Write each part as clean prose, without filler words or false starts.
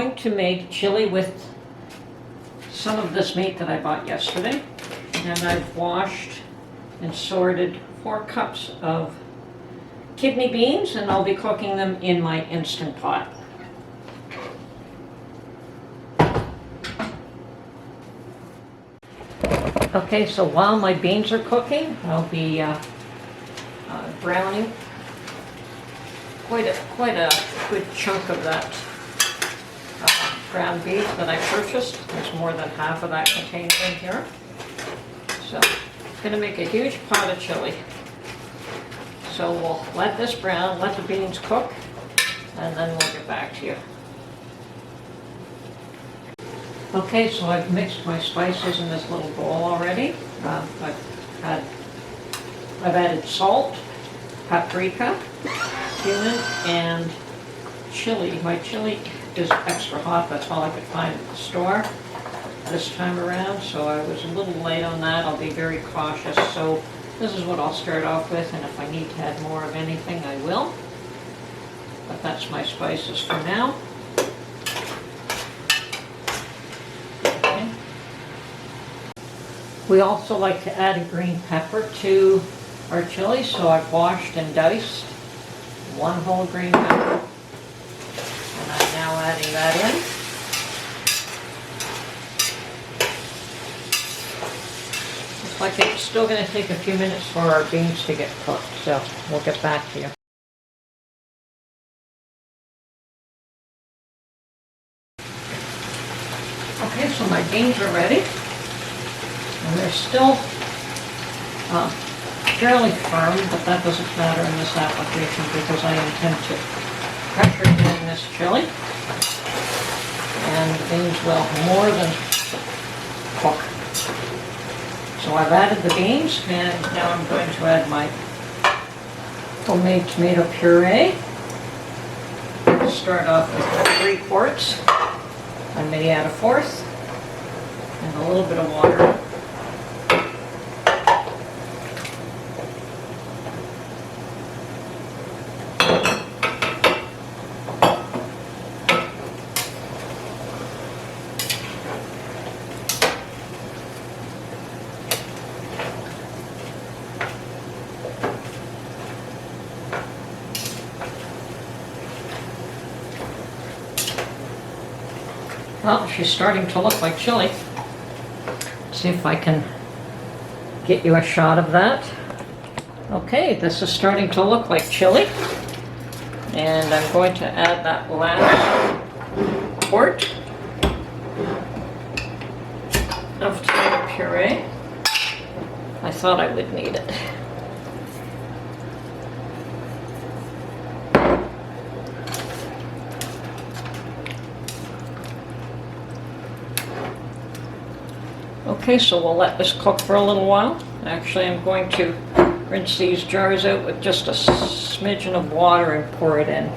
going to make chili with some of this meat that I bought yesterday. And I've washed and sorted 4 cups of kidney beans, and I'll be cooking them in my Instant Pot. Okay, so while my beans are cooking, I'll be browning quite a good chunk of that ground beef that I purchased. There's more than half of that contained in here. So I'm going to make a huge pot of chili. So we'll let this brown, let the beans cook, and then we'll get back to you. Okay, so I've mixed my spices in this little bowl already. I've added salt, paprika, cumin, and chili. My chili is extra hot. That's all I could find at the store this time around, so I was a little late on that. I'll be very cautious. So this is what I'll start off with, and if I need to add more of anything, I will. But that's my spices for now. Okay. We also like to add a green pepper to our chili, so I've washed and diced 1 whole green pepper, and I'm now adding that in. Looks like it's still going to take a few minutes for our beans to get cooked, so we'll get back to you. Okay, so my beans are ready, and they're still fairly firm, but that doesn't matter in this application because I intend to pressure in this chili, and the beans will more than cook. So I've added the beans, and now I'm going to add my homemade tomato puree. I'll start off with 3 quarts. I may add a 1/4, and a little bit of water. Well, she's starting to look like chili. Let's see if I can get you a shot of that. Okay, this is starting to look like chili. And I'm going to add that last quart of tomato puree. I thought I would need it. Okay, so we'll let this cook for a little while. Actually, I'm going to rinse these jars out with just a smidgen of water and pour it in.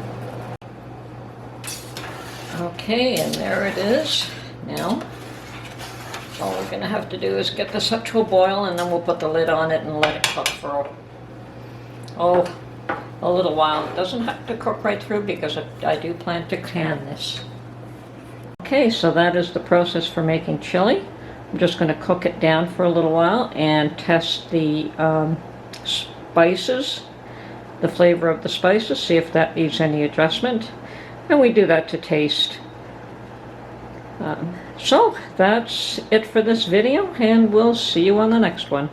Okay, and there it is. Now, all we're going to have to do is get this up to a boil, and then we'll put the lid on it and let it cook for a little while. It doesn't have to cook right through because I do plan to can this. Okay, so that is the process for making chili. I'm just going to cook it down for a little while and test the spices, the flavor of the spices, see if that needs any adjustment. And we do that to taste. So that's it for this video, and we'll see you on the next one.